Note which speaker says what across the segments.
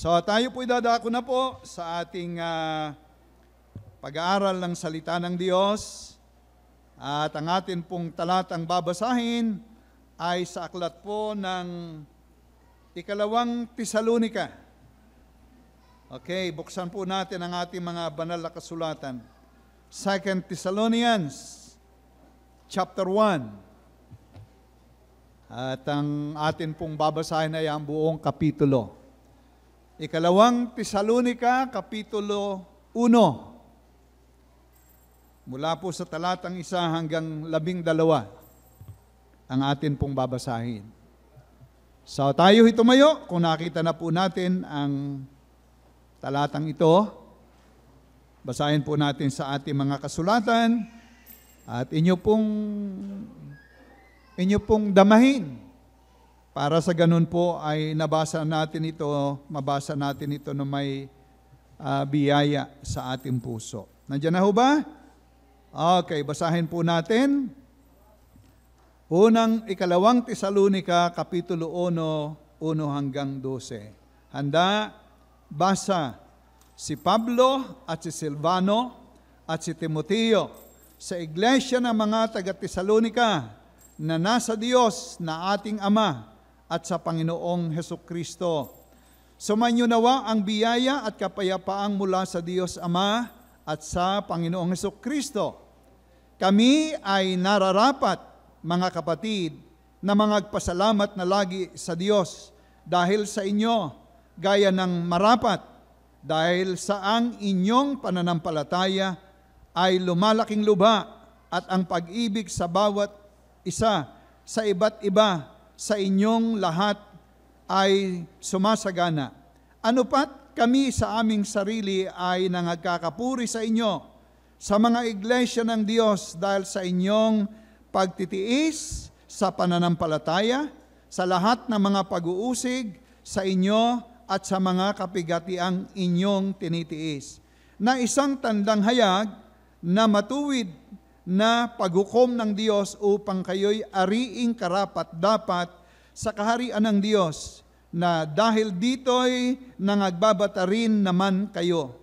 Speaker 1: So tayo po'y dadako na po sa ating pag-aaral ng salita ng Diyos. At ang atin pong talatang babasahin ay sa aklat po ng Ikalawang Tesalonika. Okay, buksan po natin ang ating mga banal na kasulatan. 2 Thessalonians chapter 1. At ang atin pong babasahin ay ang buong kapitulo. Ikalawang Tesalonika, kapitulo 1. Mula po sa talatang 1 hanggang 12 ang atin pong babasahin. So tayo tumayo, kung nakita na po natin ang talatang ito, basahin po natin sa ating mga kasulatan at inyo pong damahin. Para sa ganun po ay mabasa natin ito na may biyaya sa ating puso. Nandiyan na ho ba? Okay, basahin po natin. Ikalawang Tesalonika, kapitulo 1, 1 hanggang 12. Handa, basa. Si Pablo at si Silvano at si Timoteo sa iglesia ng mga taga-Tesalonika na nasa Diyos na ating Ama at sa Panginoong Hesukristo. Sumainyo nawa ang biyaya at kapayapaang mula sa Diyos Ama at sa Panginoong Hesukristo. Kami ay nararapat, mga kapatid, na mangagpasalamat na lagi sa Diyos dahil sa inyo, gaya ng marapat, dahil sa ang inyong pananampalataya ay lumalaking lubha at ang pag-ibig sa bawat isa sa iba't iba sa inyong lahat ay sumasagana. Ano pat kami sa aming sarili ay nangagkakapuri sa inyo sa mga iglesia ng Diyos dahil sa inyong pagtitiis sa pananampalataya, sa lahat ng mga pag-uusig sa inyo at sa mga kapigatiang inyong tinitiis, na isang tandang hayag na matuwid na paghukom ng Diyos upang kayo'y ariing karapat-dapat sa kaharian ng Diyos, na dahil dito'y nangagbabata rin naman kayo.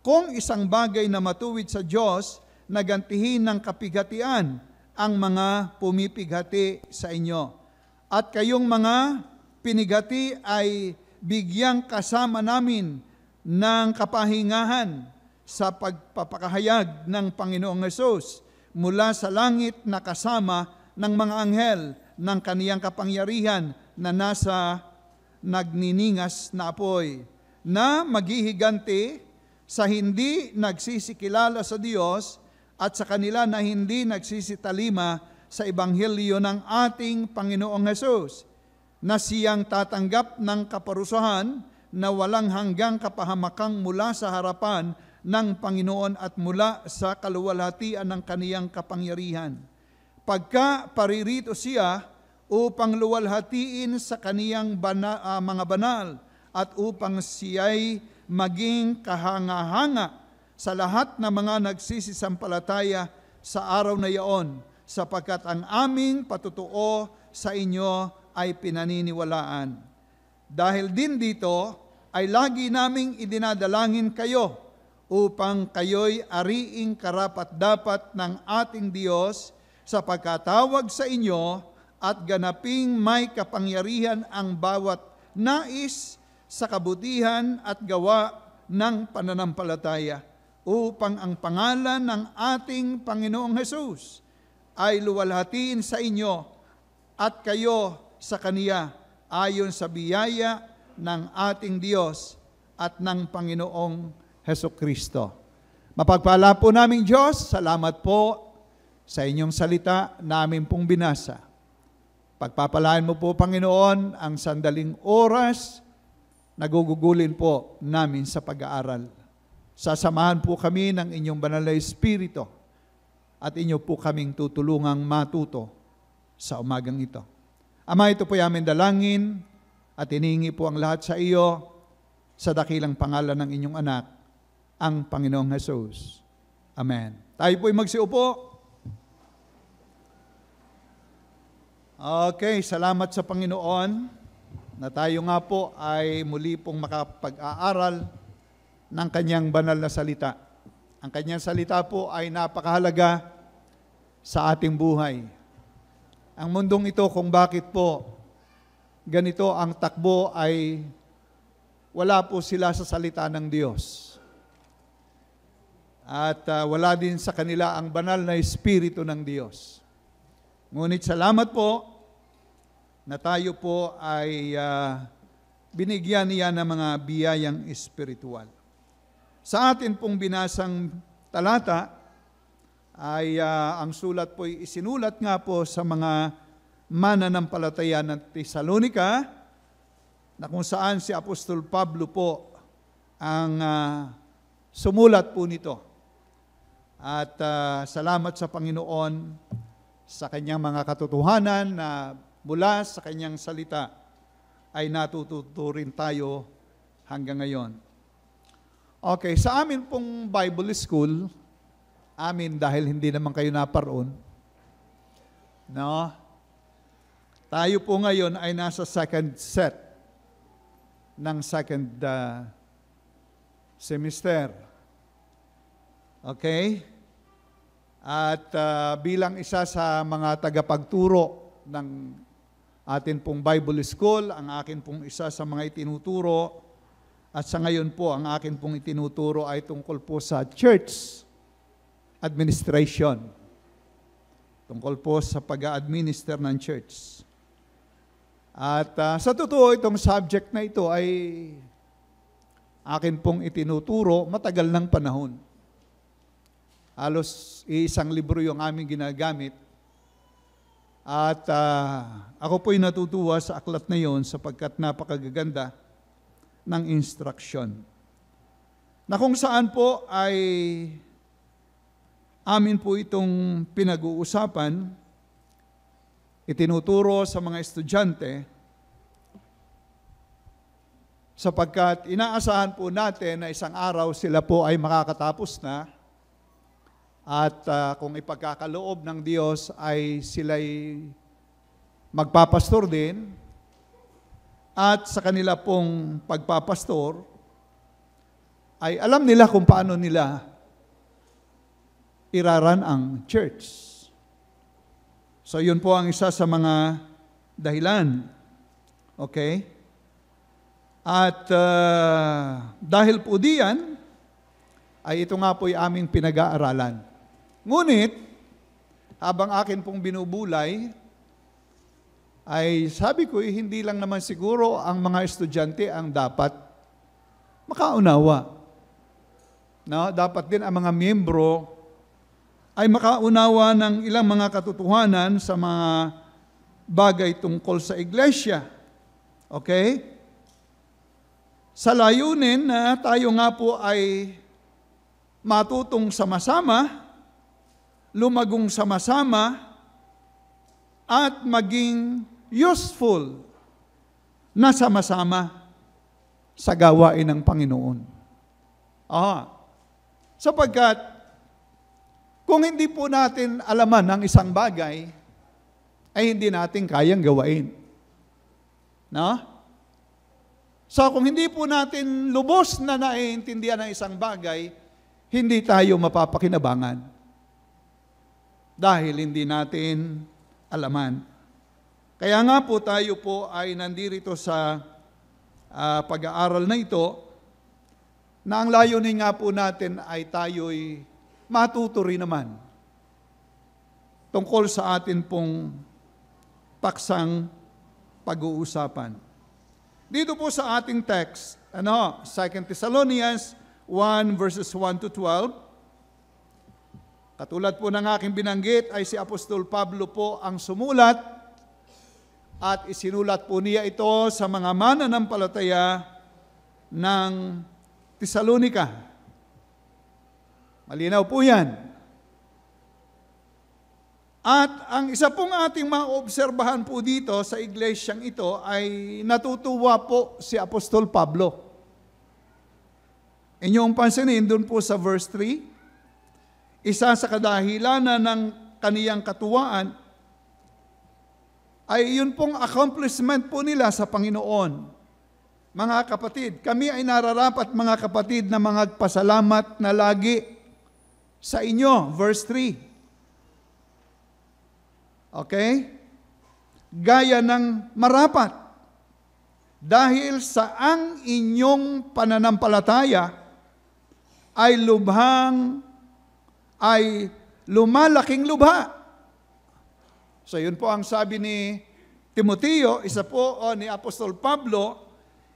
Speaker 1: Kung isang bagay na matuwid sa Diyos, nagantihin ng kapigatian ang mga pumipighati sa inyo. At kayong mga pinigati ay bigyang kasama namin ng kapahingahan sa pagpapakahayag ng Panginoong Hesus mula sa langit na kasama ng mga anghel ng kaniyang kapangyarihan na nasa nagniningas na apoy, na maghihiganti sa hindi nagsisikilala sa Diyos at sa kanila na hindi nagsisitalima sa ebanghelyo ng ating Panginoong Hesus, na siyang tatanggap ng kaparusahan na walang hanggang kapahamakang mula sa harapan ng Panginoon at mula sa kaluwalhatian ng kaniyang kapangyarihan. Pagka paririto siya upang luwalhatiin sa kaniyang mga banal at upang siya'y maging kahanga-hanga sa lahat ng mga nagsisisampalataya sa araw na iyon, sapagkat ang aming patutuo sa inyo ay pinaniniwalaan. Dahil din dito ay lagi naming idinadalangin kayo upang kayo'y ariing karapat-dapat ng ating Diyos sa pagkatawag sa inyo at ganaping may kapangyarihan ang bawat nais sa kabutihan at gawa ng pananampalataya, upang ang pangalan ng ating Panginoong Hesus ay luwalhatiin sa inyo at kayo sa Kaniya ayon sa biyaya ng ating Diyos at ng Panginoong Hesukristo. Mapagpala po naming Diyos, salamat po sa inyong salita namin pong binasa. Pagpapalaan mo po, Panginoon, ang sandaling oras na gugugulin po namin sa pag-aaral. Sasamahan po kami ng inyong banal na Espiritu at inyo po kaming tutulungang matuto sa umagang ito. Ama, ito po aming dalangin at hinihingi po ang lahat sa iyo sa dakilang pangalan ng inyong anak, ang Panginoong Hesus. Amen. Tayo po'y magsiupo. Okay, salamat sa Panginoon na tayo nga po ay muli pong makapag-aaral ng kanyang banal na salita. Ang kanyang salita po ay napakahalaga sa ating buhay. Ang mundong ito kung bakit po ganito ang takbo ay wala po sila sa salita ng Diyos. At wala din sa kanila ang banal na Espiritu ng Diyos. Ngunit salamat po na tayo po ay binigyan niya ng mga biyayang espiritual. Sa atin pong binasang talata ay ang sulat po ay isinulat nga po sa mga mananampalataya ng Tesalonica na kung saan si Apostol Pablo po ang sumulat po nito. At salamat sa Panginoon sa kanyang mga katotohanan na mula sa kanyang salita ay natututo rin tayo hanggang ngayon. Okay, sa amin pong Bible School, amin dahil hindi naman kayo naparoon, no? Tayo po ngayon ay nasa second set ng second semester. Okay? At bilang isa sa mga tagapagturo ng atin pong Bible School, ang akin pong isa sa mga itinuturo, at sa ngayon po, ang akin pong itinuturo ay tungkol po sa church administration. Tungkol po sa pag-administer ng church. At sa totoo, itong subject na ito ay akin pong itinuturo matagal ng panahon. Halos isang libro yung aming ginagamit. At ako po'y natutuwa sa aklat na yon sapagkat napakagaganda ng instruction. Na kung saan po ay amin po itong pinag-uusapan, itinuturo sa mga estudyante, sapagkat inaasahan po natin na isang araw sila po ay makakatapos na. At kung ipagkakaloob ng Diyos ay sila'y magpapastor din, at sa kanila pong pagpapastor, ay alam nila kung paano nila iraran ang church. So yun po ang isa sa mga dahilan. Okay? At dahil po diyan, ay ito nga po ay aming pinag-aaralan. Ngunit, habang akin pong binubulay, ay sabi ko, hindi lang naman siguro ang mga estudyante ang dapat makaunawa. No? Dapat din ang mga miyembro ay makaunawa ng ilang mga katotohanan sa mga bagay tungkol sa iglesia. Okay? Sa layunin na tayo nga po ay matutong sama-sama, lumagong sama-sama, at maging useful na sama-sama sa gawain ng Panginoon. Sapagkat kung hindi po natin alaman ang isang bagay, ay hindi natin kayang gawain. No? So kung hindi po natin lubos na naiintindihan ang isang bagay, hindi tayo mapapakinabangan. Dahil hindi natin alaman. Kaya nga po tayo po ay nandirito sa pag-aaral na ito, na ang layunin nga po natin ay tayo'y matuto rin naman tungkol sa atin pong paksang pag-uusapan. Dito po sa ating text, 2 Thessalonians 1 verses 1 to 12, katulad po ng aking binanggit ay si Apostol Pablo po ang sumulat at isinulat po niya ito sa mga mananampalataya ng Tesalonica. Malinaw po yan. At ang isa pong ating maobserbahan po dito sa iglesyang ito ay natutuwa po si Apostol Pablo. Inyong pansinin doon po sa verse 3, isa sa kadahilanan ng kaniyang katuwaan ay yun pong accomplishment po nila sa Panginoon. Mga kapatid, kami ay nararapat mga kapatid na magpasalamat na lagi sa inyo. Verse 3. Okay? Gaya ng marapat. Dahil sa ang inyong pananampalataya ay lumalaking lubha. So yun po ang sabi ni Timoteo, isa po ni Apostol Pablo,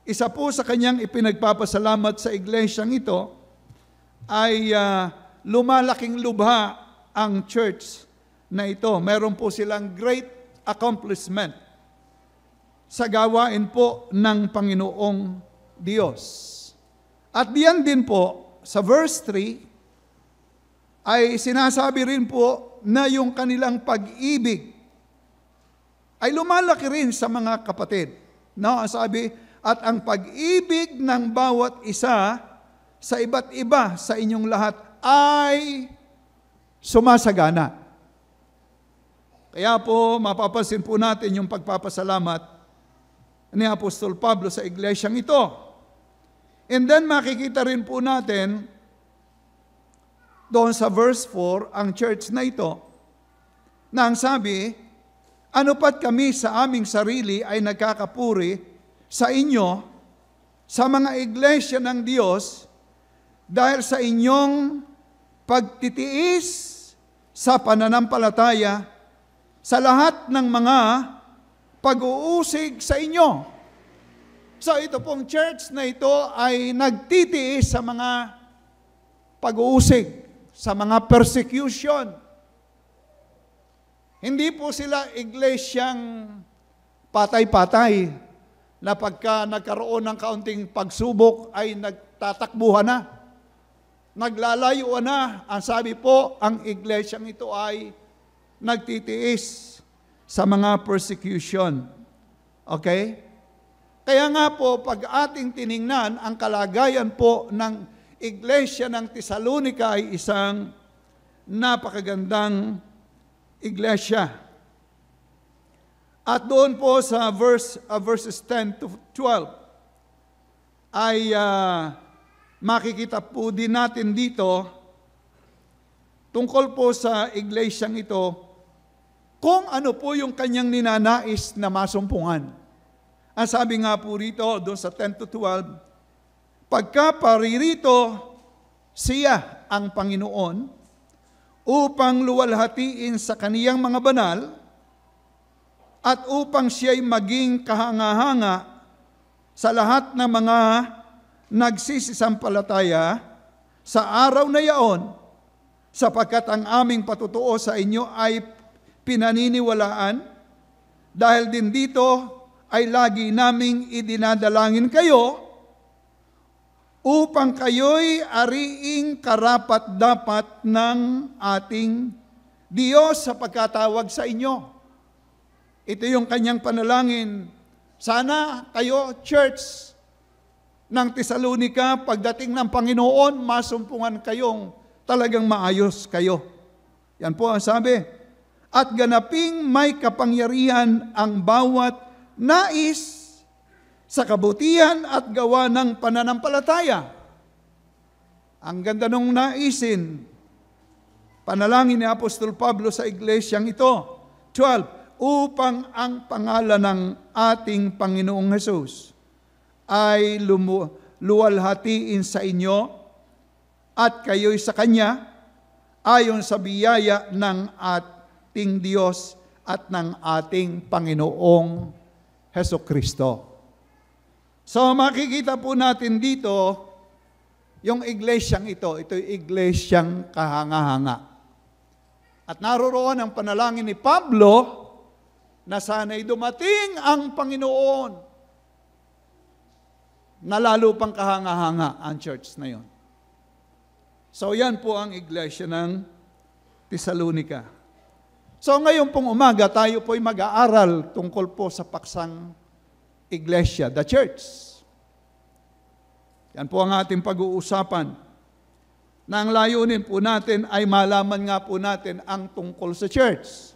Speaker 1: isa po sa kanyang ipinagpapasalamat sa iglesyang ito ay lumalaking lubha ang church na ito. Meron po silang great accomplishment sa gawain po ng Panginoong Diyos. At diyan din po, sa verse 3, ay sinasabi rin po na yung kanilang pag-ibig ay lumalaki rin sa mga kapatid. No, sabi, at ang pag-ibig ng bawat isa sa iba't iba sa inyong lahat ay sumasagana. Kaya po, mapapansin po natin yung pagpapasalamat ni Apostol Pablo sa iglesyang ito. And then makikita rin po natin doon sa verse 4, ang church na ito, na ang sabi, ano pat kami sa aming sarili ay nagkakapuri sa inyo, sa mga iglesia ng Diyos, dahil sa inyong pagtitiis sa pananampalataya sa lahat ng mga pag-uusig sa inyo. So ito pong church na ito ay nagtitiis sa mga pag-uusig, sa mga persecution. Hindi po sila iglesyang patay-patay na pagka nagkaroon ng kaunting pagsubok ay nagtatakbuhan na. Naglalayuan na. Ang sabi po, ang iglesyang ito ay nagtitiis sa mga persecution. Okay? Kaya nga po, pag ating tiningnan, ang kalagayan po ng iglesia ng Tesalonica ay isang napakagandang iglesia. At doon po sa verses 10 to 12 ay makikita po din natin dito tungkol po sa iglesyang ito kung ano po yung kanyang ninanais na masumpungan. Ang sabi nga po rito doon sa 10 to 12, pagka paririto siya ang Panginoon upang luwalhatiin sa kaniyang mga banal at upang siya'y maging kahanga-hanga sa lahat ng mga nagsisisampalataya sa araw na yaon, sapagkat ang aming patutuo sa inyo ay pinaniniwalaan, dahil din dito ay lagi naming idinadalangin kayo upang kayo'y ariing karapat-dapat ng ating Diyos sa pagkatawag sa inyo. Ito yung kanyang panalangin. Sana kayo, church ng Tesalonica, pagdating ng Panginoon, masumpungan kayong talagang maayos kayo. Yan po ang sabi. At ganaping may kapangyarihan ang bawat nais sa kabutihan at gawa ng pananampalataya. Ang ganda nung naisin. Panalangin ni Apostol Pablo sa iglesyang ito. 12. Upang ang pangalan ng ating Panginoong Hesus ay luwalhatiin sa inyo at kayo'y sa Kanya ayon sa biyaya ng ating Diyos at ng ating Panginoong Hesukristo. So makikita po natin dito yung iglesyang ito'y iglesyang kahanga-hanga. At naroroon ang panalangin ni Pablo na sana'y dumating ang Panginoon na lalo pang kahanga-hanga ang church na yon. So yan po ang iglesia ng Tesalonica. So ngayon pong umaga, tayo po'y mag-aaral tungkol po sa paksang iglesia, the church. Yan po ang ating pag-uusapan. Na ang layunin po natin ay malaman nga po natin ang tungkol sa church.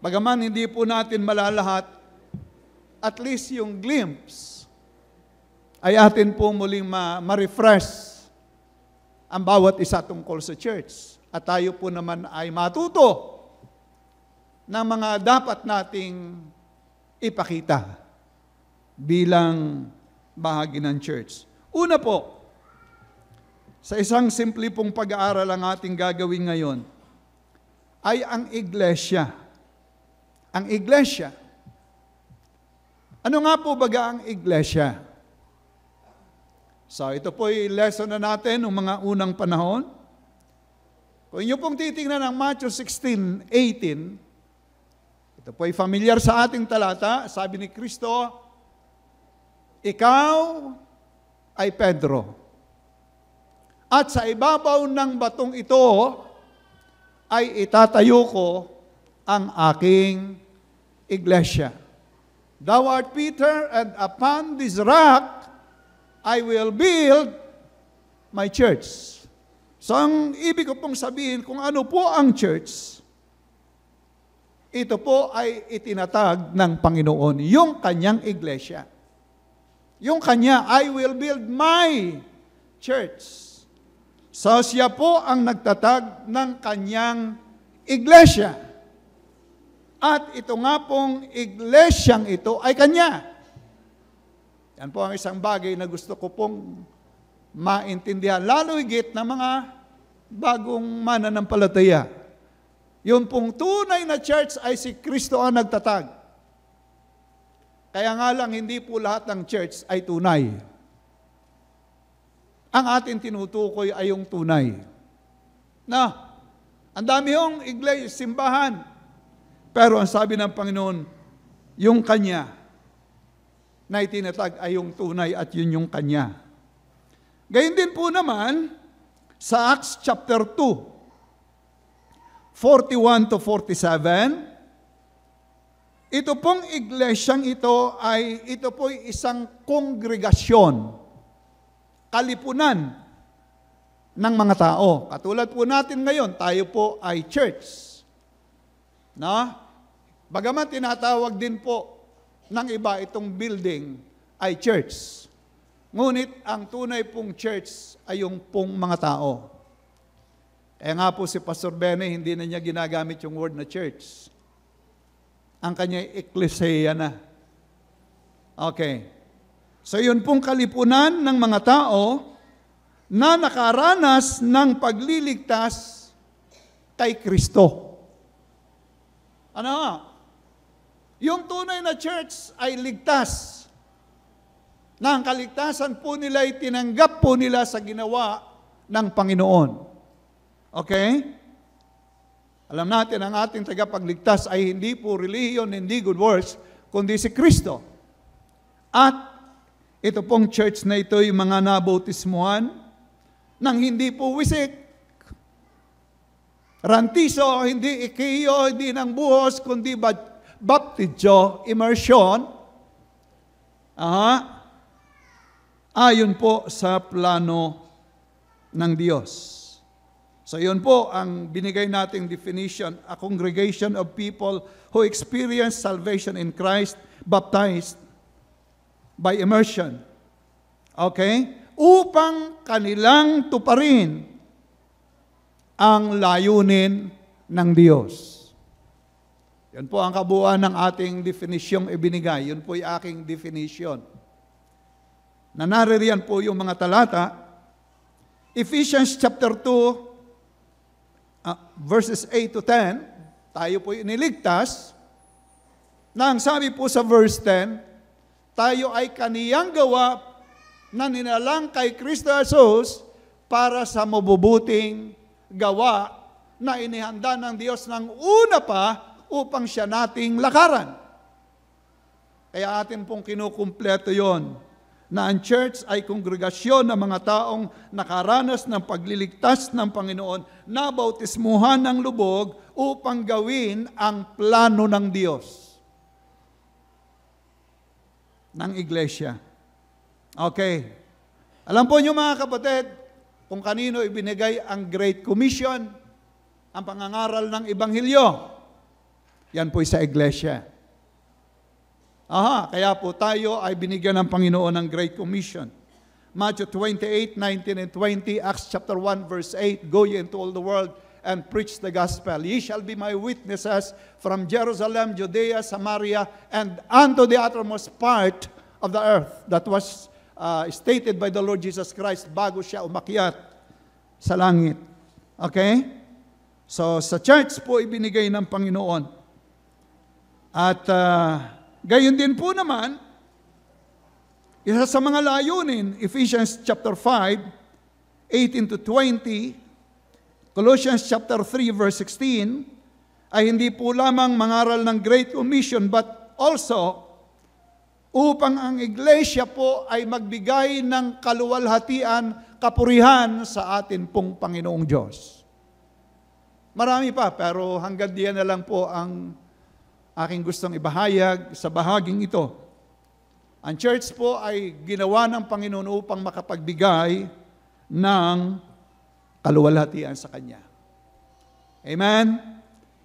Speaker 1: Bagaman hindi po natin malalahat, at least yung glimpse ay atin po muling ma-refresh ang bawat isa tungkol sa church. At tayo po naman ay matuto ng mga dapat nating ipakita bilang bahagi ng church. Una po, sa isang simple pong pag-aaral ang ating gagawin ngayon, ay ang iglesia. Ang iglesia. Ano nga po baga ang iglesia? So, ito po ay lesson na natin ng mga unang panahon. Kung inyo pong titingnan ang Matthew 16:18, ito po ay familiar sa ating talata. Sabi ni Kristo, ikaw ay Pedro. At sa ibabaw ng batong ito ay itatayo ko ang aking iglesia. Thou art Peter, and upon this rock I will build my church. So ang ibig ko pong sabihin, kung ano po ang church, ito po ay itinatag ng Panginoon, yung kanyang iglesia. Yung kanya, I will build my church. So siya po ang nagtatag ng kanyang iglesia. At ito nga pong iglesyang ito ay kanya. Yan po ang isang bagay na gusto ko pong maintindihan, lalo higit na mga bagong mananampalataya. Yung pong tunay na church ay si Kristo ang nagtatag. Kaya nga lang, hindi po lahat ng church ay tunay. Ang ating tinutukoy ay yung tunay. Na, ang dami yung iglesia, simbahan. Pero ang sabi ng Panginoon, yung Kanya na itinatag ay yung tunay at yun yung Kanya. Gayun din po naman sa Acts chapter 2, 41 to 47, ito pong iglesyang ito po isang kongregasyon, kalipunan ng mga tao. Katulad po natin ngayon, tayo po ay church. No? Bagaman tinatawag din po ng iba itong building ay church. Ngunit ang tunay pong church ay yung pong mga tao. Kaya nga po si Pastor Bene, hindi na niya ginagamit yung word na church. Ang kanya ecclesia na. Okay. So yun pong kalipunan ng mga tao na nakaranas ng pagliligtas kay Kristo. Ano? Yung tunay na church ay ligtas. Na ang kaligtasan po nila ay tinanggap po nila sa ginawa ng Panginoon. Okay? Alam natin, ang ating tagapagligtas ay hindi po religion, hindi good works, kundi si Kristo. At ito pong church na ito, yung mga nabautismuhan, nang hindi po wisik, rantiso, hindi ikiyo, hindi ng buhos, kundi baptizo, immersion, ayon po sa plano ng Diyos. So yun po ang binigay nating definition, a congregation of people who experience salvation in Christ, baptized by immersion. Okay? Upang kanilang tuparin ang layunin ng Diyos. Yan po ang kabuuan ng ating definisyong ibinigay. Yun po yung aking definition. Na naririyan po yung mga talata. Ephesians chapter 2, verses 8 to 10, tayo po iniligtas, na ang sabi po sa verse 10, tayo ay kaniyang gawa na ninalang kay Kristo Jesus para sa mabubuting gawa na inihanda ng Diyos ng una pa upang siya nating lakaran. Kaya atin pong kinukumpleto yon, na ang church ay kongregasyon ng mga taong nakaranas ng pagliligtas ng Panginoon, na bautismuhan ng lubog upang gawin ang plano ng Diyos, ng iglesia. Okay. Alam po niyo mga kapatid, kung kanino ibinigay ang Great Commission, ang pangangaral ng Ebanghelyo. Yan po'y sa iglesia. Kaya po tayo ay binigyan ng Panginoon ng Great Commission. Matthew 28, 19 and 20, Acts chapter 1, verse 8, Go ye into all the world and preach the gospel. Ye shall be my witnesses from Jerusalem, Judea, Samaria, and unto the uttermost part of the earth. That was stated by the Lord Jesus Christ bago siya umakyat sa langit. Okay? So, sa church po ibinigay ng Panginoon. At gayon din po naman, isa sa mga layunin, Ephesians chapter 5, 18 to 20, Colossians chapter 3, verse 16, ay hindi po lamang mangaral ng Great Commission, but also upang ang iglesia po ay magbigay ng kaluwalhatian, kapurihan sa atin pong Panginoong Diyos. Marami pa, pero hanggang diyan na lang po ang aking gustong ibahayag sa bahaging ito. Ang church po ay ginawa ng Panginoon upang makapagbigay ng kaluwalhatian sa Kanya. Amen?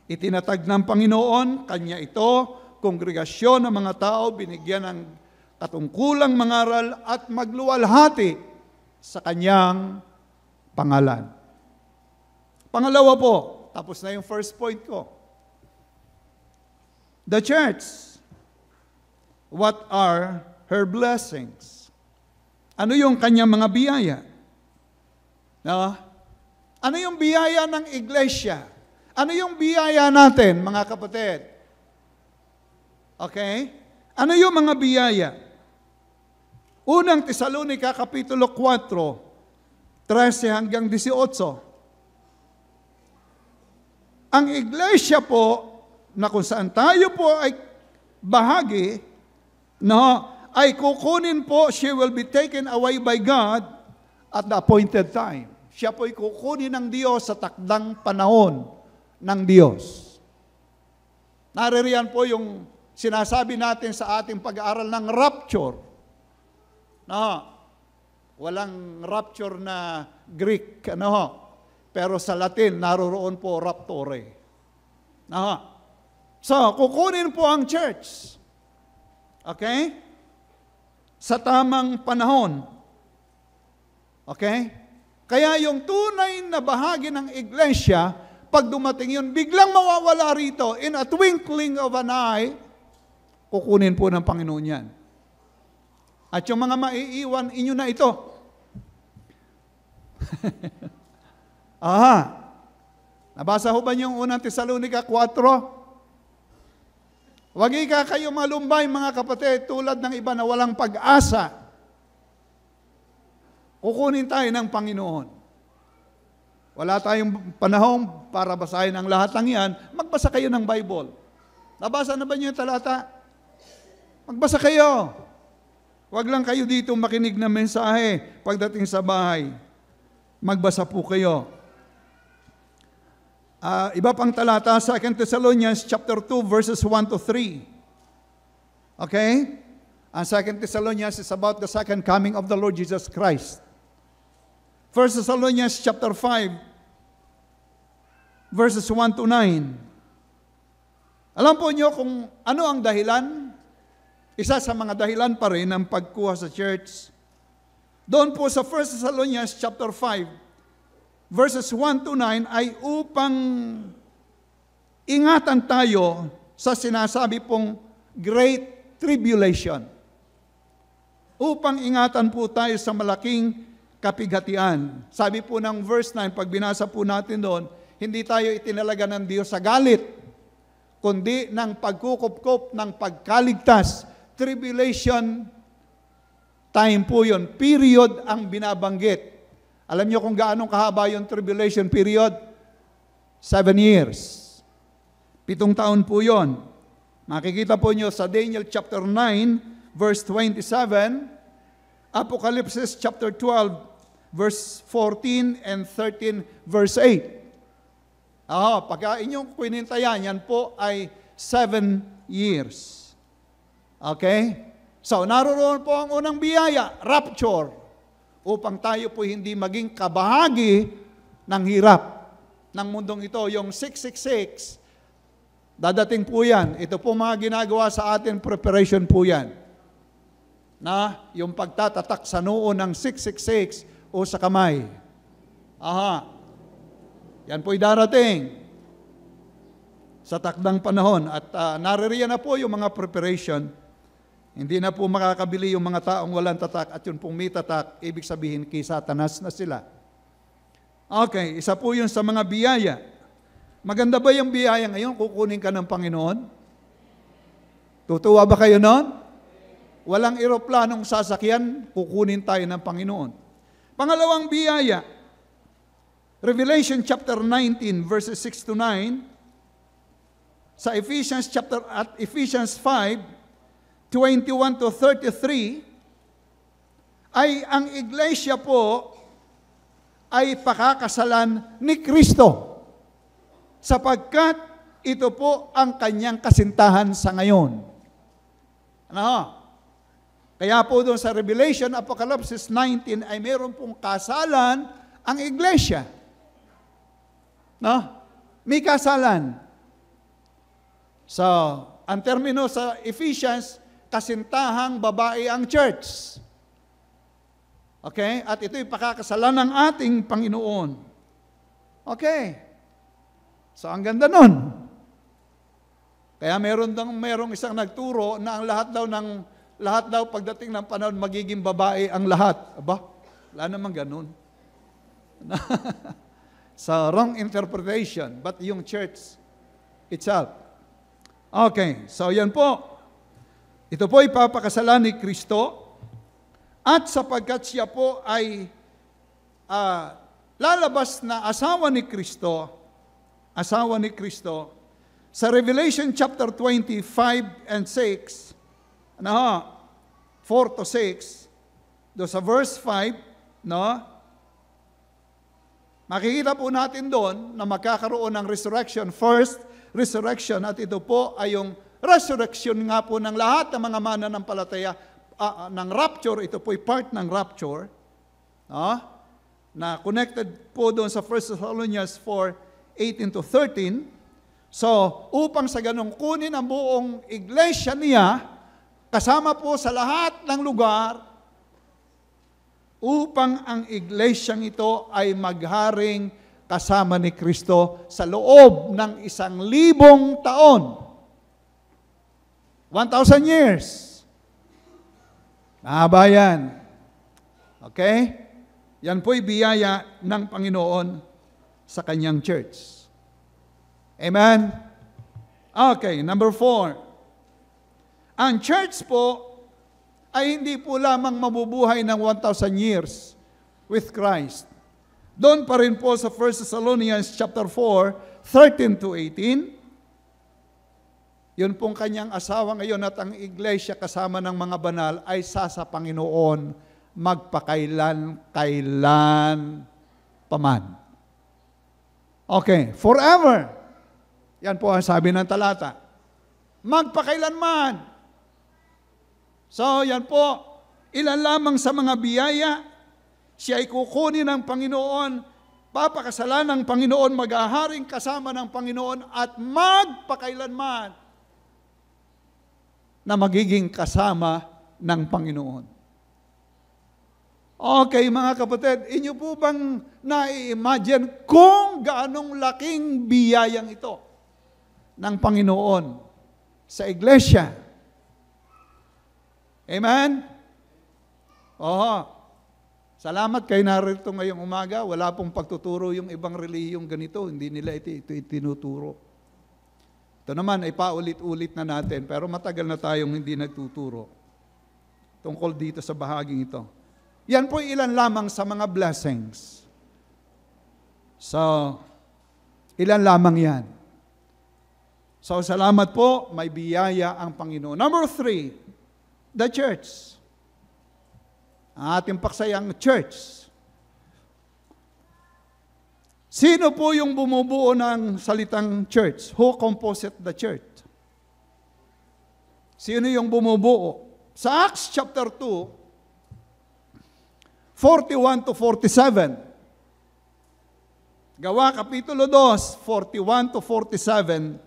Speaker 1: Itinatag ng Panginoon, Kanya ito, kongregasyon ng mga tao, binigyan ng katungkulang mangaral at magluwalhati sa Kanyang pangalan. Pangalawa po, tapos na yung first point ko. The church, what are her blessings? Ano yung kanyang mga biyaya? No? Ano yung biyaya ng iglesia? Ano yung biyaya natin, mga kapatid? Okay? Ano yung mga biyaya? Unang Tesalonica, Kapitulo 4, 13 hanggang 18. Ang iglesia po, na kung saan tayo po ay bahagi, ay kukunin po, she will be taken away by God at the appointed time. Siya po ay kukunin ng Diyos sa takdang panahon ng Diyos. Naririyan po yung sinasabi natin sa ating pag-aaral ng rapture. Walang rapture na Greek, pero sa Latin, naroroon po raptore. So, kukunin po ang church. Okay? Sa tamang panahon. Okay? Kaya yung tunay na bahagi ng iglesia, pag dumating yun, biglang mawawala rito. In a twinkling of an eye, kukunin po ng Panginoon yan. At yung mga maiiwan, inyo na ito. Nabasa ho ba niyo yung unang Tesalonica 4? Huwag kayo malumbay, mga kapatid, tulad ng iba na walang pag-asa. Kukunin tayo ng Panginoon. Wala tayong panahon para basahin ang lahat ng yan. Magbasa kayo ng Bible. Nabasa na ba niyo yung talata? Magbasa kayo. Huwag lang kayo dito makinig ng mensahe pagdating sa bahay. Magbasa po kayo. Iba pang talata, 2 Thessalonians chapter 2, verses 1 to 3. Okay? Ang 2 Thessalonians is about the second coming of the Lord Jesus Christ. 1 Thessalonians chapter 5, verses 1 to 9. Alam po niyo kung ano ang dahilan? Isa sa mga dahilan pa rin ng pagkuha sa church. Doon po sa 1 Thessalonians chapter 5, verses 1 to 9 ay upang ingatan tayo sa sinasabi pong Great Tribulation. Upang ingatan po tayo sa malaking kapighatian. Sabi po ng verse 9, pag binasa po natin doon, hindi tayo itinalaga ng Diyos sa galit, kundi ng pagkukupkop ng pagkaligtas. Tribulation time po yun. Period ang binabanggit. Alam niyo kung gaano kahaba yung tribulation period? 7 years. 7 taon po yun. Makikita po niyo sa Daniel chapter 9, verse 27, Apocalypse chapter 12, verse 14 and 13, verse 8. Pagka inyong pinintayan, yan po ay 7 years. Okay? So, naroon po ang unang biyaya, rapture, upang tayo po hindi maging kabahagi ng hirap ng mundong ito. Yung 666, Dadating po yan. Ito po mga ginagawa sa atin, preparation po yan. Na yung pagtatatak sa noo ng 666 o sa kamay. Aha. Yan po'y darating sa takdang panahon. At naririyan na po yung mga preparation. Hindi na po makakabili yung mga taong walang tatak at yung pong may tatak, ibig sabihin kay Satanas na sila. Okay, isa po yun sa mga biyaya. Maganda ba yung biyaya ngayon? Kukunin ka ng Panginoon? Tutuwa ba kayo noon? Walang eroplanong sasakyan, kukunin tayo ng Panginoon. Pangalawang biyaya, Revelation chapter 19 verses 6 to 9, sa Ephesians 5, 21 to 33, ay ang iglesia po ay pakakasalan ni Kristo. Sapagkat ito po ang kanyang kasintahan sa ngayon. Ano? Kaya po doon sa Revelation, Apocalypse 19, ay meron pong kasalan ang iglesia. No? May kasalan. So, ang termino sa Ephesians, kasintahang babae ang church. Okay? At ito'y pakakasalan ng ating Panginoon. Okay. So, ang ganda nun. Kaya merong isang nagturo na ang lahat daw pagdating ng panahon magiging babae ang lahat. Aba, wala naman ganun. So, wrong interpretation, but yung church itself. Okay, so yan po. Ito po ipapakasalan ni Kristo at sapagkat siya po ay lalabas na asawa ni Kristo, sa Revelation chapter 25 and 6, 4 to 6, do sa verse 5, no? Makikita po natin doon na magkakaroon ng resurrection, first resurrection, at ito po ay yung resurrection nga po ng lahat ng mga mananampalataya ng rapture. Ito po ay part ng rapture, na connected po doon sa 1 Thessalonians 4:18 to 13. So, upang sa ganong kunin ang buong iglesia niya, kasama po sa lahat ng lugar, upang ang iglesyang ito ay magharing kasama ni Kristo sa loob ng 1,000 taon. 1,000 years. Mahaba yan. Okay? Yan po'y biyaya ng Panginoon sa kanyang church. Amen? Okay, number 4. Ang church po ay hindi po lamang mabubuhay ng 1,000 years with Christ. Doon pa rin po sa 1 Thessalonians chapter 4, 13 to 18, yun pong kanyang asawa ngayon at ang iglesia kasama ng mga banal ay sa Panginoon magpakailan-kailan paman. Okay, forever. Yan po ang sabi ng talata. Magpakailanman. So, yan po, ilan lamang sa mga biyaya, siya ay kukunin ng Panginoon, papakasalan ng Panginoon, maghaharing kasama ng Panginoon, at magpakailanman na magiging kasama ng Panginoon. Okay, mga kapatid, inyo po bang na-imagine kung gaanong laking biyayang ito ng Panginoon sa iglesia? Amen? Oo. Salamat kayo narito ngayong umaga. Wala pong pagtuturo yung ibang relihiyong ganito. Hindi nila ito itinuturo. Ito naman ay paulit-ulit na natin, pero matagal na tayong hindi nagtuturo tungkol dito sa bahaging ito. Yan po ilan lamang sa mga blessings. So, ilan lamang yan. So, salamat po, may biyaya ang Panginoon. Number 3, the church. Ang ating paksayang church. Sino po yung bumubuo ng salitang church? Who composed the church? Sino yung bumubuo? Sa Acts chapter 2, 41 to 47. Gawa kapitulo 2, 41 to 47.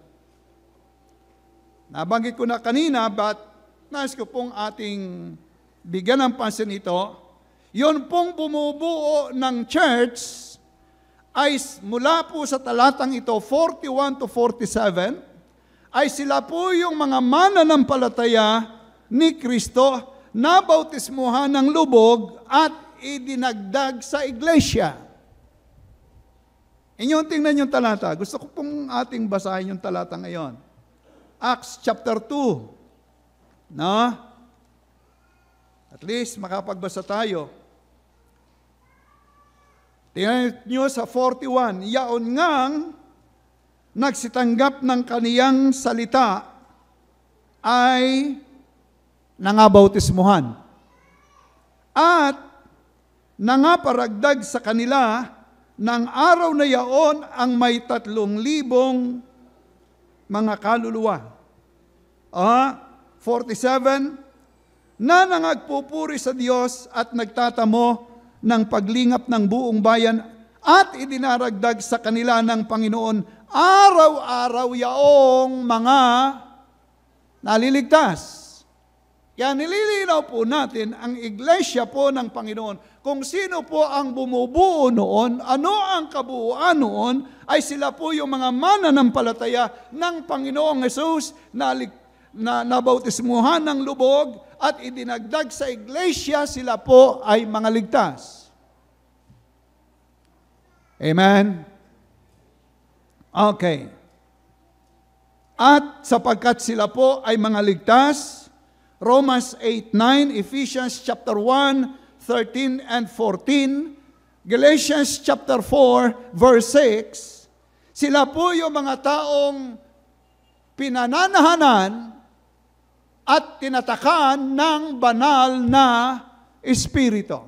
Speaker 1: Nabanggit ko na kanina, but nais ko pong ating bigyan ng pansin ito. Yun pong bumubuo ng church ay mula po sa talatang ito, 41 to 47, ay sila po yung mga mananampalataya ni Kristo na bautismuhan ng lubog at idinagdag sa iglesia. Inyong tingnan yung talata. Gusto ko pong ating basahin yung talata ngayon. Acts chapter 2. No? At least makapagbasa tayo. Tingnan nyo sa 41. Yaon ngang nagsitanggap ng kaniyang salita ay nangabautismuhan. At nangaparagdag sa kanila ng araw na yaon ang may 3,000 mga kaluluwa. 47, na nangagpupuri sa Diyos at nagtatamo ng paglingap ng buong bayan at idinaragdag sa kanila ng Panginoon araw-araw yaong mga naliligtas. Kaya nililinaw po natin ang iglesia po ng Panginoon. Kung sino po ang bumubuo noon, ano ang kabuuan noon, ay sila po yung mga mananampalataya ng Panginoong Jesus na nabautismuhan ng lubog at idinagdag sa iglesia, sila po ay mga ligtas. Amen? Okay. At sapagkat sila po ay mga ligtas, Romans 8:9, Ephesians chapter 1, 13 and 14, Galatians chapter 4, verse 6, sila po yung mga taong pinananahanan at tinatakan ng banal na Espiritu.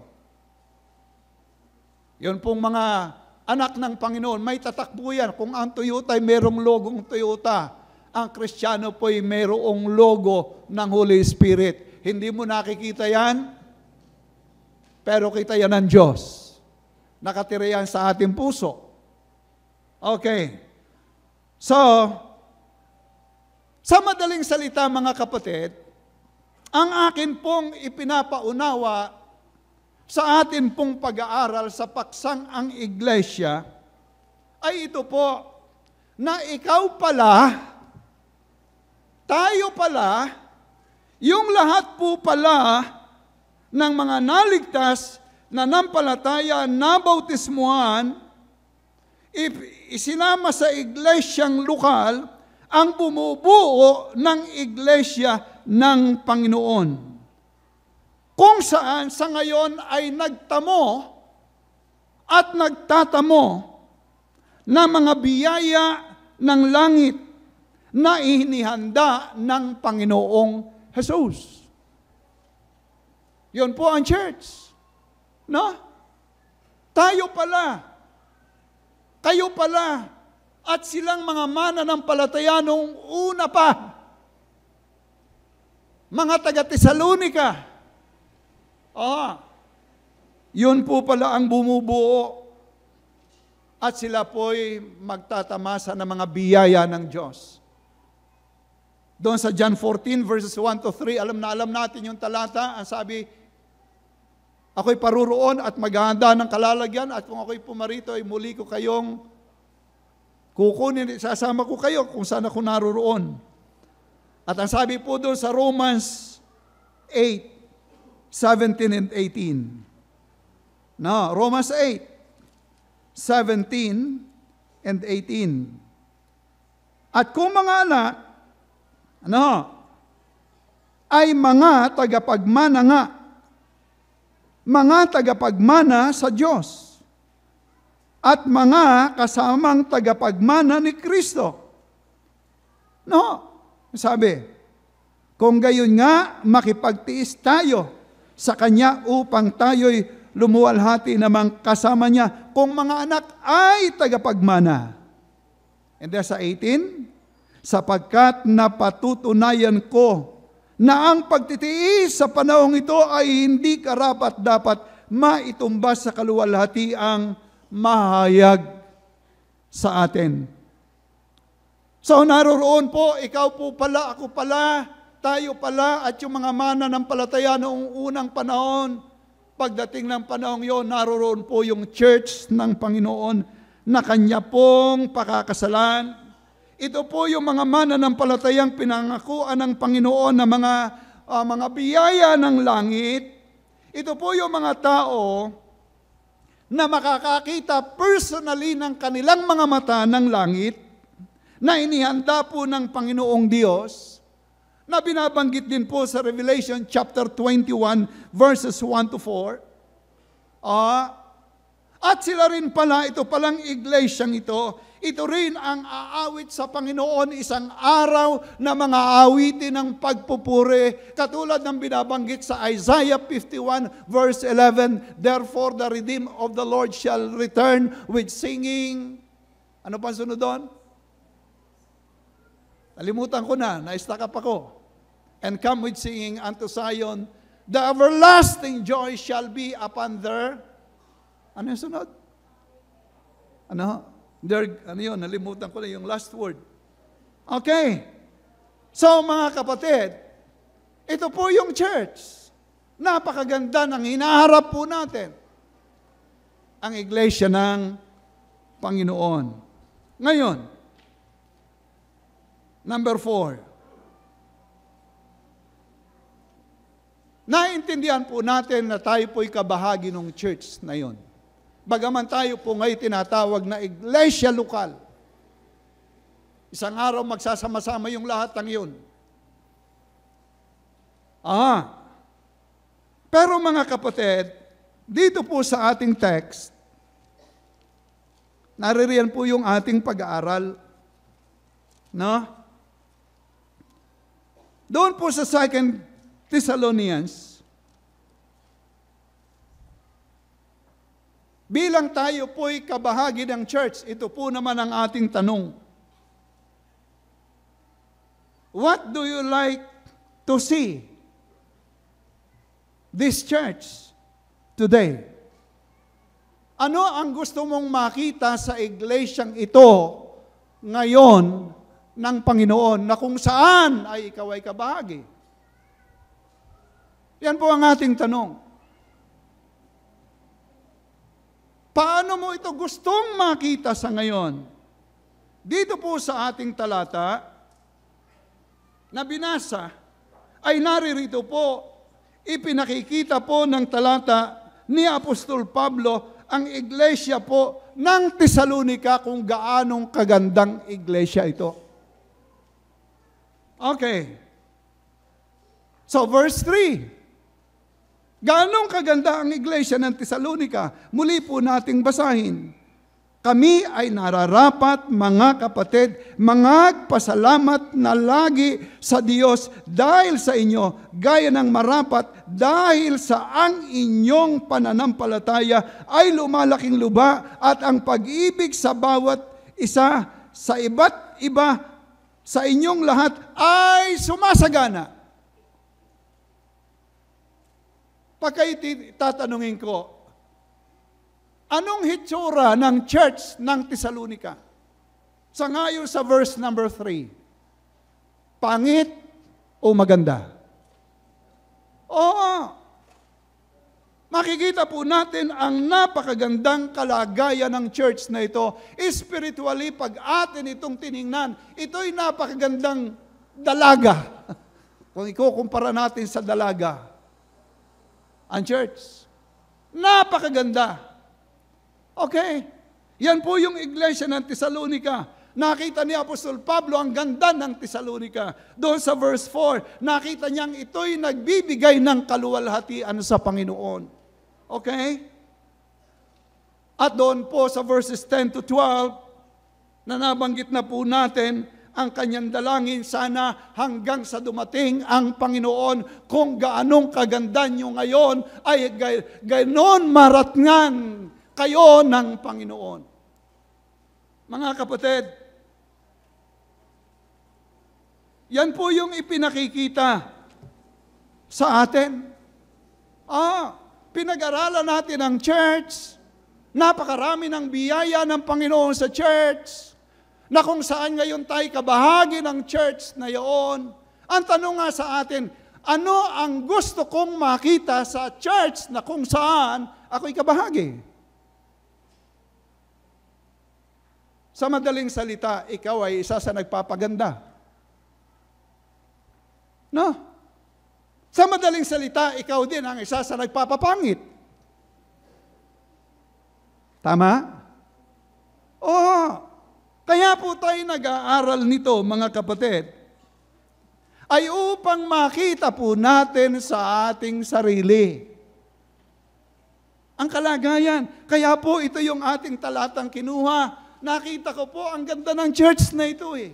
Speaker 1: Yun pong mga anak ng Panginoon, may tatakbo yan. Kung ang Toyota ay merong logong Toyota, ang Kristiyano po ay merong logo ng Holy Spirit. Hindi mo nakikita yan, pero kita yan ng Diyos. Nakatira yan sa ating puso. Okay. So, sa madaling salita mga kapatid, ang akin pong ipinapaunawa sa atin pong pag-aaral sa paksang ang iglesia ay ito po, na ikaw pala, tayo pala, yung lahat po pala ng mga naligtas na nampalataya, nabautismuhan, isinama sa iglesyang lokal, ang bumubuo ng iglesia ng Panginoon. Kung saan sa ngayon ay nagtamo at nagtatamo ng mga biyaya ng langit na inihanda ng Panginoong Jesus. Yun po ang church. No? Tayo pala, kayo pala, at silang mga mananampalataya nung una pa. Mga taga-Tesalonika. Yun po pala ang bumubuo. At sila po'y magtatamasa ng mga biyaya ng Diyos. Doon sa John 14 verses 1 to 3, alam natin yung talata. Ang sabi, ako'y paruroon at maghahanda ng kalalagyan, at kung ako'y pumarito ay muli ko kayong kukunin, sasama ko kayo kung saan ako naroon. At ang sabi po doon sa Romans 8, 17 and 18. No, Romans 8, 17 and 18. At kung mga anak, ay mga tagapagmana nga, mga tagapagmana sa Diyos, at mga kasamang tagapagmana ni Kristo. No, sabi, kung gayon nga, makipagtiis tayo sa Kanya upang tayo'y lumuwalhati namang kasama Niya kung mga anak ay tagapagmana. And then sa 18, sapagkat napatutunayan ko na ang pagtitiis sa panahong ito ay hindi karapat-dapat maitumbas sa kaluwalhatiang ang mahayag sa atin. So naroroon po, ikaw po pala, ako pala, tayo pala, at yung mga mananampalataya noong unang panahon. Pagdating ng panahon yon, naroroon po yung church ng Panginoon na Kanya pong pakakasalan. Ito po yung mga mananampalatayang pinangakuan ng Panginoon na mga biyaya ng langit. Ito po yung mga tao na makakakita personally ng kanilang mga mata ng langit na inihanda po ng Panginoong Diyos, na binabanggit din po sa Revelation chapter 21 verses 1 to 4. At sila rin pala, ito palang iglesyang ito rin ang aawit sa Panginoon isang araw na mga awitin ng pagpupuri, katulad ng binabanggit sa Isaiah 51 verse 11, "Therefore the redeemed of the Lord shall return with singing." Ano pa sunod doon? Nalimutan ko na, na-stuck up ako. "And come with singing unto Zion, the everlasting joy shall be upon their..." Ano yung sunod? Ano yun? Nalimutan ko na yung last word. Okay. So mga kapatid, ito po yung church. Napakaganda ng hinaharap po natin. Ang iglesia ng Panginoon. Ngayon, number 4. Naintindihan po natin na tayo po'y kabahagi ng church na yun. Bagaman tayo po ngayon tinatawag na iglesia lokal. Isang araw magsasama-sama yung lahat ng yun. Pero mga kapatid, dito po sa ating text, naririyan po yung ating pag-aaral. No? Doon po sa 2 Thessalonians, bilang tayo po'y kabahagi ng church, ito po naman ang ating tanong. What do you like to see this church today? Ano ang gusto mong makita sa iglesyang ito ngayon ng Panginoon, na kung saan ay ikaw ay kabahagi? Yan po ang ating tanong. Paano mo ito gustong makita sa ngayon? Dito po sa ating talata na binasa, ay naririto po, ipinakikita po ng talata ni Apostol Pablo ang iglesia po ng Tesalonica, kung gaanong kagandang iglesia ito. Okay. So verse 3. Gaanong kaganda ang iglesia ng Tesalonica? Muli po nating basahin. "Kami ay nararapat, mga kapatid, magpasalamat na lagi sa Diyos dahil sa inyo, gaya ng marapat, dahil sa ang inyong pananampalataya ay lumalaking luba, at ang pag-ibig sa bawat isa sa iba't iba sa inyong lahat ay sumasagana." Pagka tatanungin ko, anong hitsura ng church ng Tesalonica? Sangayon sa verse number 3. Pangit o maganda? Oo. Makikita po natin ang napakagandang kalagayan ng church na ito. Spiritually, pag atin itong tiningnan, ito'y napakagandang dalaga. Kung ikukumpara natin sa dalaga, ang church. Napakaganda. Okay. Yan po yung iglesia ng Tesalonica. Nakita ni Apostol Pablo ang ganda ng Tesalonica. Doon sa verse 4, nakita niyang ito'y nagbibigay ng kaluwalhatian sa Panginoon. Okay? At doon po sa verses 10 to 12, na nabanggit na po natin, ang kanyang dalangin, sana hanggang sa dumating ang Panginoon, kung gaanong kaganda nyo ngayon, ay ganoon maratngan kayo ng Panginoon. Mga kapatid, yan po yung ipinakikita sa atin. Pinag-aralan natin ang church, napakarami ng biyaya ng Panginoon sa church, na kung saan ngayon tayo kabahagi ng church na iyon. Ang tanong nga sa atin, ano ang gusto kong makita sa church na kung saan ako'y kabahagi? Sa madaling salita, ikaw ay isa sa nagpapaganda. No? Sa madaling salita, ikaw din ang isa sa nagpapapangit. Tama? Oo. Kaya po tayo nag-aaral nito, mga kapatid, ay upang makita po natin sa ating sarili ang kalagayan. Kaya po ito yung ating talatang kinuha. Nakita ko po, ang ganda ng church na ito eh.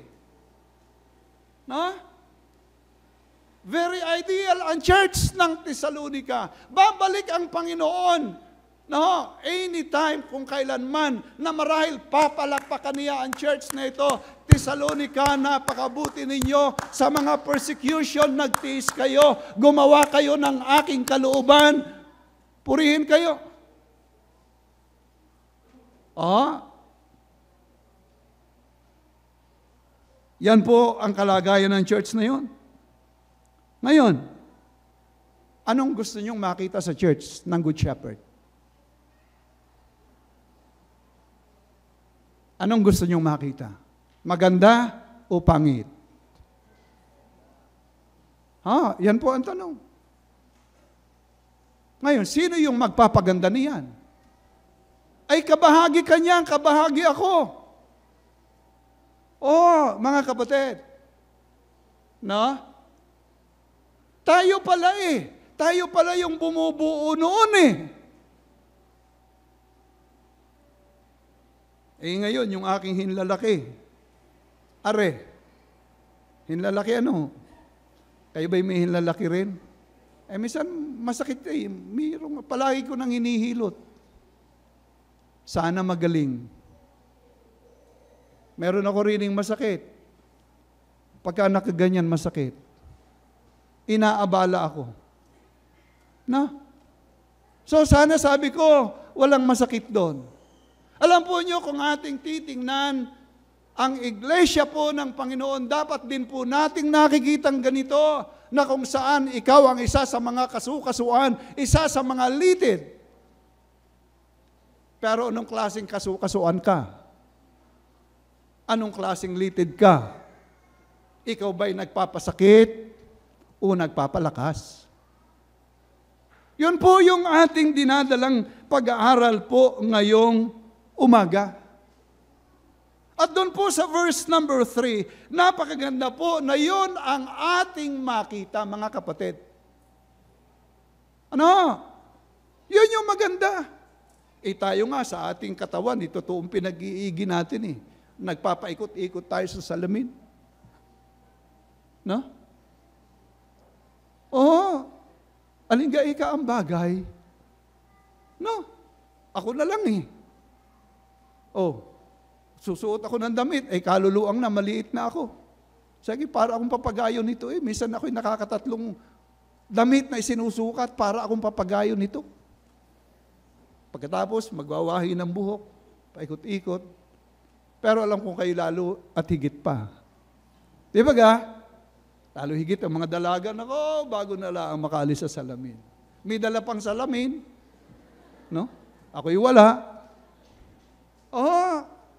Speaker 1: No? Very ideal ang church ng Thessalonica. Babalik ang Panginoon. No? Anytime, kung kailanman, na marahil papalakpakan niya ang church na ito. Thessalonica, napakabuti ninyo sa mga persecution, nagtiis kayo, gumawa kayo ng aking kalooban, purihin kayo. Yan po ang kalagayan ng church na yun. Ngayon, anong gusto nyong makita sa church ng Good Shepherd? Anong gusto nyong makita? Maganda o pangit? Yan po ang tanong. Ngayon, sino yung magpapaganda niyan? Ay kabahagi ka niyan, kabahagi ako. Mga kapatid, no? Tayo pala yung bumubuo noon eh. Ngayon, yung aking hinlalaki, hinlalaki ano? Kayo ba'y may hinlalaki rin? Minsan masakit eh. Palagi ko nang hinihilot. Sana magaling. Meron ako rining masakit. Pagka nakaganyan masakit, inaabala ako. No? So sana sabi ko, walang masakit doon. Alam po nyo, kung ating titingnan, ang iglesia po ng Panginoon, dapat din po nating nakikitang ganito, na kung saan ikaw ang isa sa mga kasukasuan, isa sa mga litid. Pero anong klaseng kasukasuan ka? Anong klaseng litid ka? Ikaw ba'y nagpapasakit o nagpapalakas? Yun po yung ating dinadalang pag-aaral po ngayong umaga. At doon po sa verse number 3, napakaganda po na yun ang ating makita, mga kapatid. Yun yung maganda. Tayo nga sa ating katawan, ito toong pinag-iigi natin eh. Nagpapaikot-ikot tayo sa salamin. No? Alingga ka ang bagay. No? Ako na lang eh. Susuot ako ng damit, kaluluang na, maliit na ako. Sige, para akong papagayo nito eh. Minsan ako'y nakakatatlong damit na isinusukat para akong papagayo nito. Pagkatapos, magwawahi ng buhok, paikot-ikot. Pero alam kong kayo lalo at higit pa. Di ba ga? Lalo higit ang mga dalaga, nako, bago na lang makaalis sa salamin. May dala pang salamin. No? Ako'y wala.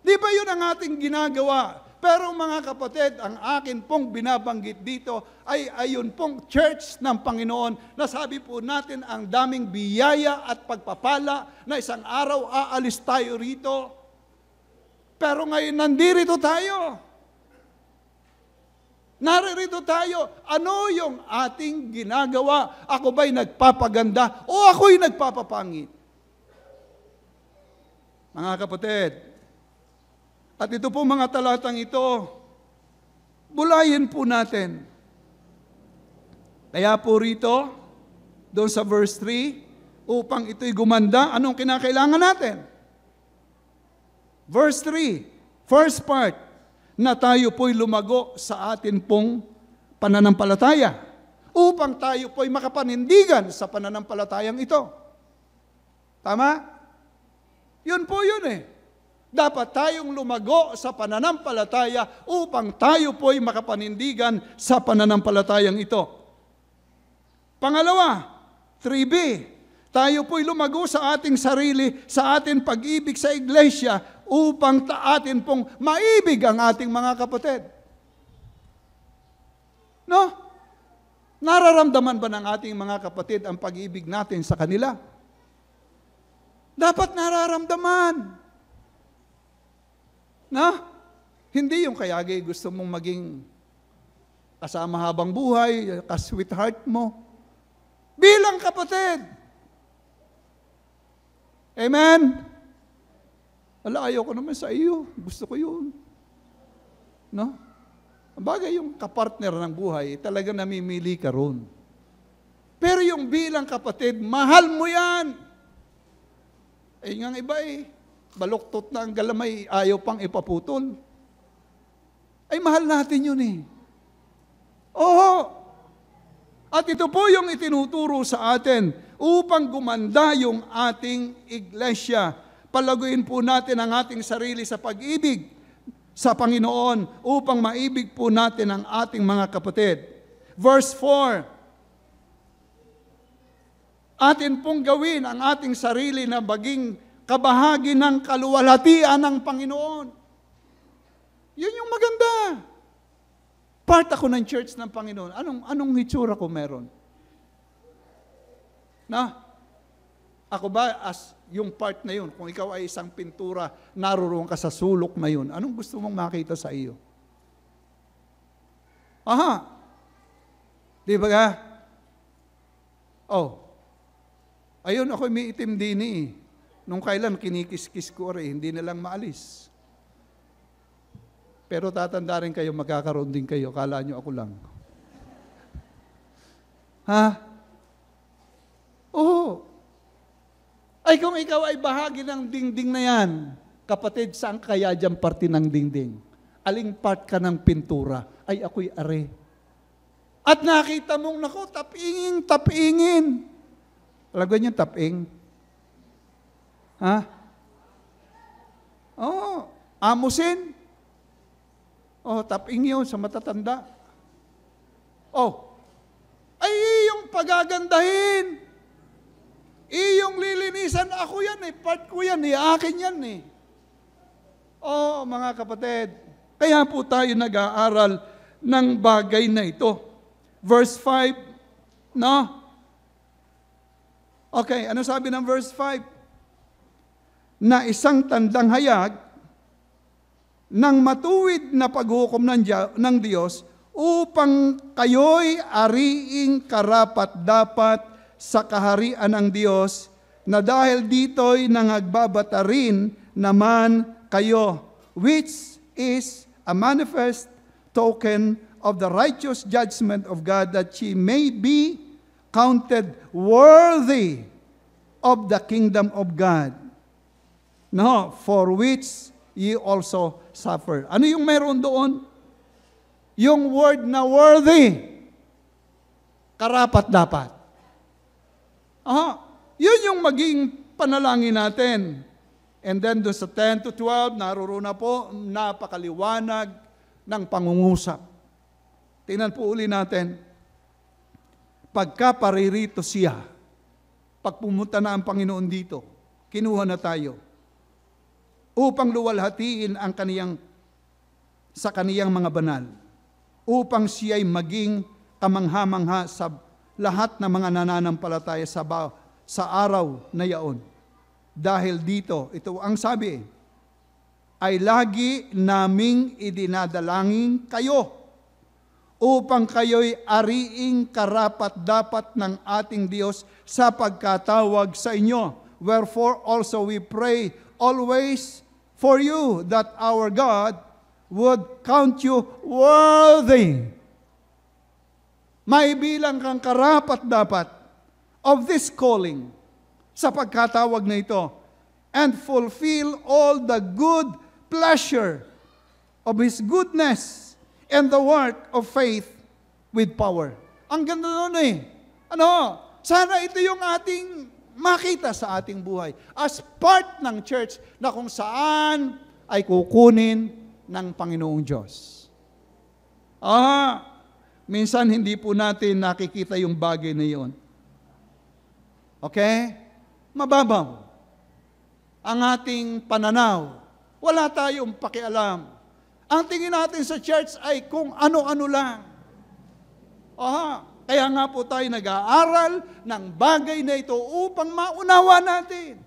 Speaker 1: Di ba yun ang ating ginagawa? Pero mga kapatid, ang akin pong binabanggit dito ay ayun pong church ng Panginoon na sabi po natin ang daming biyaya at pagpapala na isang araw aalis tayo rito. Pero ngayon nandirito tayo. Naririto tayo. Ano yung ating ginagawa? Ako ba'y nagpapaganda o ako'y nagpapapangit? Mga kapatid, at ito po mga talatang ito, bulayin po natin. Kaya po rito, doon sa verse 3, upang ito'y gumanda, anong kinakailangan natin? Verse 3, first part, na tayo po'y lumago sa atin pong pananampalataya, upang tayo po'y makapanindigan sa pananampalatayang ito. Tama? Yun po yun eh. Dapat tayong lumago sa pananampalataya upang tayo po'y makapanindigan sa pananampalatayang ito. Pangalawa, 3B, tayo po'y lumago sa ating sarili, sa ating pag-ibig sa iglesia upang atin pong maibig ang ating mga kapatid. No? Nararamdaman ba ng ating mga kapatid ang pag-ibig natin sa kanila? Dapat nararamdaman. No? Hindi yung kayagi gusto mong maging kasama habang buhay, ka-sweetheart mo. Bilang kapatid. Amen? Ala, ayaw ko naman sa iyo. Gusto ko yun. No? Ang bagay yung kapartner ng buhay, talaga namimili ka ron. Pero yung bilang kapatid, mahal mo yan. Eh, nga iba baluktot na ang galamay, ayaw pang ipaputol. Ay, mahal natin yun Oo. At ito po yung itinuturo sa atin upang gumanda yung ating iglesia. Palaguin po natin ang ating sarili sa pag-ibig sa Panginoon upang maibig po natin ang ating mga kapatid. Verse 4, atin pong gawin ang ating sarili na maging kabahagi ng kaluwalhatian ng Panginoon. Yun yung maganda. Part ako ng church ng Panginoon. Anong hitsura ko meron? Ako ba as yung part na yun, kung ikaw ay isang pintura, naroon ka sa sulok na yun, anong gusto mong makita sa iyo? Aha. Di ba ka? Ayun, ako may itim din Nung kailan kinikis-kis ko hindi na lang maalis. Pero tatanda rin kayo, magkakaroon din kayo. Kala nyo ako lang. Oo. Ay kung ikaw ay bahagi ng dingding na yan, kapatid, saan kaya dyan parte ng dingding? Aling part ka ng pintura? Ay ako'y are. At nakita mong, naku, tapingin. Alam ko niyo, taping? Amusin? Taping yun sa matatanda. Ay yung pagagandahin. Iyong lilinisan, ako yan part ko yan akin yan mga kapatid, kaya po tayo nag-aaral ng bagay na ito. Verse 5, no? Okay, ano sabi ng verse 5? Na isang tandang hayag ng matuwid na paghukom ng Diyos upang kayo'y ariing karapat-dapat sa kaharian ng Diyos, na dahil dito'y nangagbabata rin naman kayo, which is a manifest token of the righteous judgment of God, that ye may be counted worthy of the kingdom of God, for which ye also suffer. Ano yung meron doon? Yung word na worthy, karapat-dapat. Yun yung maging panalangin natin. And then doon sa 10 to 12, naroon na po, napakaliwanag ng pangungusap. Tingnan po uli natin. Pagka paririto siya, pag pumunta na ang Panginoon dito, kinuha na tayo upang luwalhatiin ang sa kaniyang mga banal, upang siya'y maging kamangha-mangha sa lahat ng mga nananampalataya sa araw na yaon. Dahil dito, ito ang sabi, ay lagi naming idinadalangin kayo upang kayo'y ariing karapat-dapat ng ating Diyos sa pagkatawag sa inyo. Wherefore also we pray always for you, that our God would count you worthy. May bilang kang karapat-dapat of this calling sa pagkatawag na ito, and fulfill all the good pleasure of His goodness and the work of faith with power. Ang ganda nun Sana ito yung ating makita sa ating buhay as part ng church na kung saan ay kukunin ng Panginoong Diyos. Minsan hindi po natin nakikita yung bagay na yun. Okay? Mababaw ang ating pananaw. Wala tayong pakialam. Ang tingin natin sa church ay kung ano-ano lang. Kaya nga po tayo nag-aaral ng bagay na ito upang maunawa natin.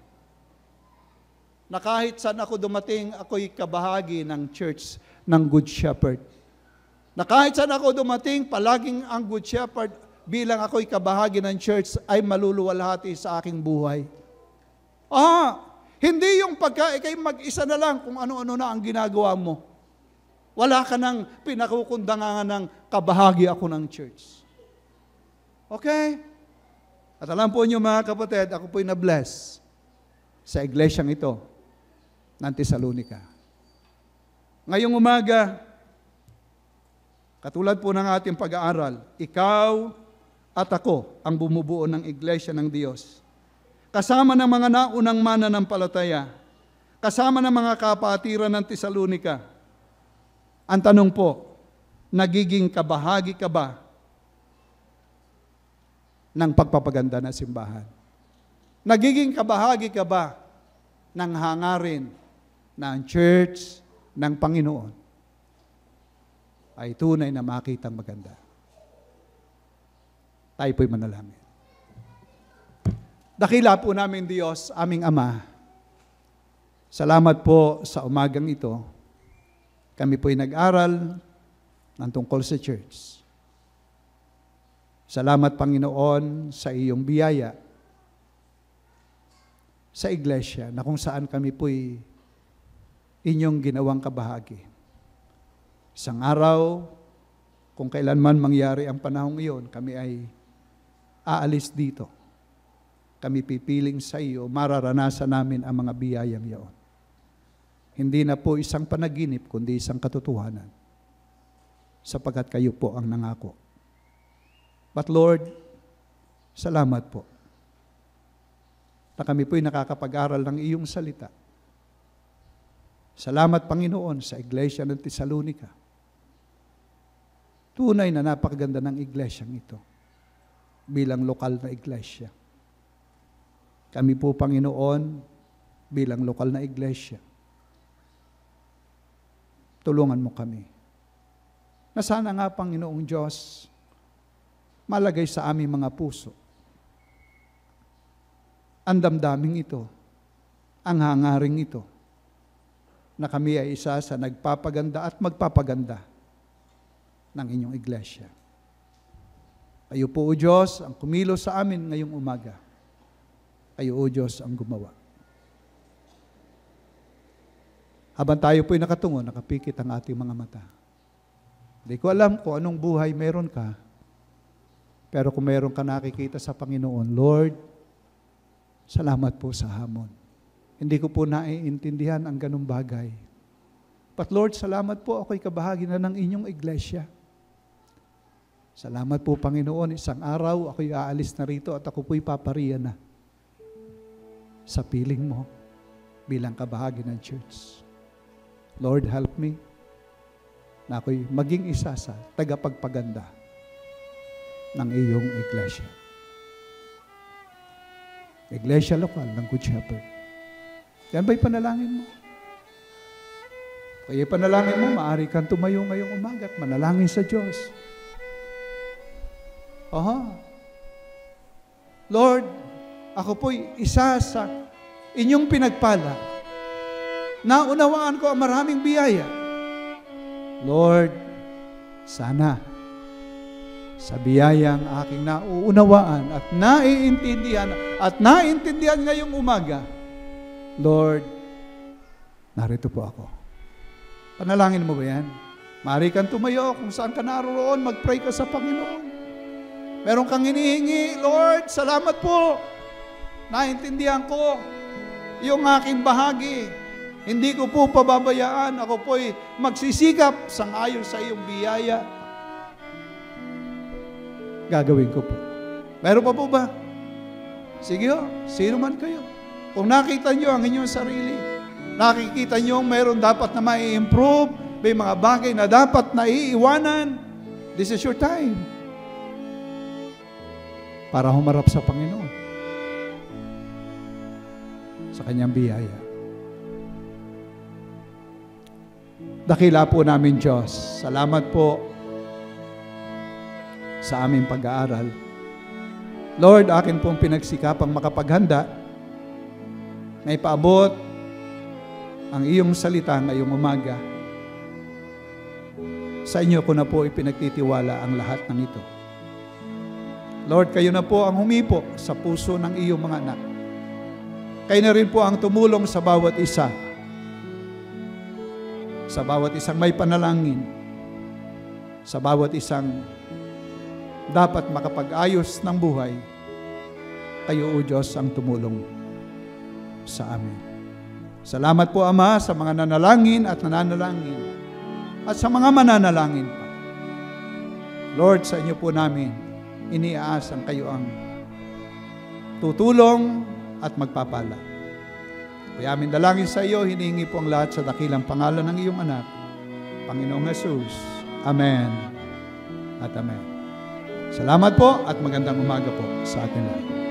Speaker 1: Na kahit saan ako dumating, ako'y kabahagi ng church ng Good Shepherd. Na kahit saan ako dumating, palaging ang Good Shepherd bilang ako'y kabahagi ng church ay maluluwalhati sa aking buhay. Hindi yung pagka ikay mag-isa na lang kung ano-ano na ang ginagawa mo. Wala ka nang pinakukundangan ng kabahagi ako ng church. Okay? At alam po niyo mga kapatid, ako po'y na-bless sa iglesyang ito ng Tesalonica. Ngayong umaga, katulad po ng ating pag-aaral, ikaw at ako ang bumubuo ng iglesia ng Diyos. Kasama ng mga naunang mananampalataya, kasama ng mga kapatiran ng Tesalonica. Ang tanong po, nagiging kabahagi ka ba ng pagpapaganda ng simbahan? Nagiging kabahagi ka ba ng hangarin ng church ng Panginoon ay tunay na makitang maganda? Tayo po'y manalangin. Dakila po namin Diyos, aming Ama, salamat po sa umagang ito. Kami po'y nag-aral ng tungkol sa church. Salamat, Panginoon, sa iyong biyaya sa iglesia na kung saan kami po'y inyong ginawang kabahagi. Isang araw, kung kailanman mangyari ang panahong iyon, kami ay aalis dito. Kami pipiling sa iyo, mararanasan namin ang mga biyayang iyon. Hindi na po isang panaginip, kundi isang katotohanan. Sapagkat kayo po ang nangako. But Lord, salamat po na kami po'y nakakapag-aral ng iyong salita. Salamat, Panginoon, sa iglesia ng Tesalonica. Tunay na napakaganda ng iglesyang ito bilang lokal na iglesia. Kami po, Panginoon, bilang lokal na iglesia, tulungan mo kami. Na sana nga, Panginoong Diyos, malagay sa aming mga puso ang damdaming ito, ang hangaring ito, na kami ay isa sa nagpapaganda at magpapaganda ng inyong iglesia. Kayo po, O Diyos, ang kumilos sa amin ngayong umaga. Kayo, O Diyos, ang gumawa. Habang tayo po'y nakatungo, nakapikit ang ating mga mata. Hindi ko alam kung anong buhay meron ka, pero kung meron ka nakikita sa Panginoon, Lord, salamat po sa hamon. Hindi ko po naiintindihan ang ganung bagay. But Lord, salamat po, ako'y kabahagi na ng inyong iglesia. Salamat po, Panginoon, isang araw ako'y aalis na rito at ako po'y papariya na sa piling mo bilang kabahagi ng church. Lord, help me na ako'y maging isa sa tagapagpaganda ng iyong iglesia. Iglesia lokal ng Good Shepherd. Yan ba'y panalangin mo? Kaya panalangin mo, maaari kang tumayo ngayong umaga at manalangin sa Diyos. Lord, ako po'y isa sa inyong pinagpala. Naunawaan ko ang maraming biyaya. Lord, sana sa biyayang aking nauunawaan at naiintindihan ngayong umaga, Lord, narito po ako. Panalangin mo ba yan? Maaari kang tumayo kung saan ka naroon, mag-pray ka sa Panginoon. Meron kang hinihingi, Lord, salamat po. Naintindihan ko yung aking bahagi. Hindi ko po pababayaan. Ako po'y magsisikap sangayon sa iyong biyaya. Gagawin ko po. Meron pa po ba? Sige ho, sino man kayo. Kung nakita nyo ang inyong sarili, nakikita nyo mayroon dapat na mai-improve, may mga bagay na dapat na iiwanan, this is your time para humarap sa Panginoon, sa Kanyang biyaya. Dakila po namin Diyos. Salamat po sa aming pag-aaral. Lord, akin pong pinagsikapang makapaghanda na ipaabot ang iyong salita ngayong umaga. Sa inyo ko na po ipinagtitiwala ang lahat ng ito. Lord, kayo na po ang humipo sa puso ng iyong mga anak. Kayo na rin po ang tumulong sa bawat isa. Sa bawat isang may panalangin. Sa bawat isang dapat makapag-ayos ng buhay. Kayo, O Diyos, ang tumulong sa amin. Salamat po, Ama, sa mga nanalangin at nananalangin at sa mga mananalangin pa. Lord, sa inyo po namin iniaasang kayo ang tutulong at magpapala. Kaya amin dalangin sa iyo, hinihingi po ang lahat sa dakilang pangalan ng iyong anak, Panginoong Jesus. Amen at amen. Salamat po at magandang umaga po sa atin lahat.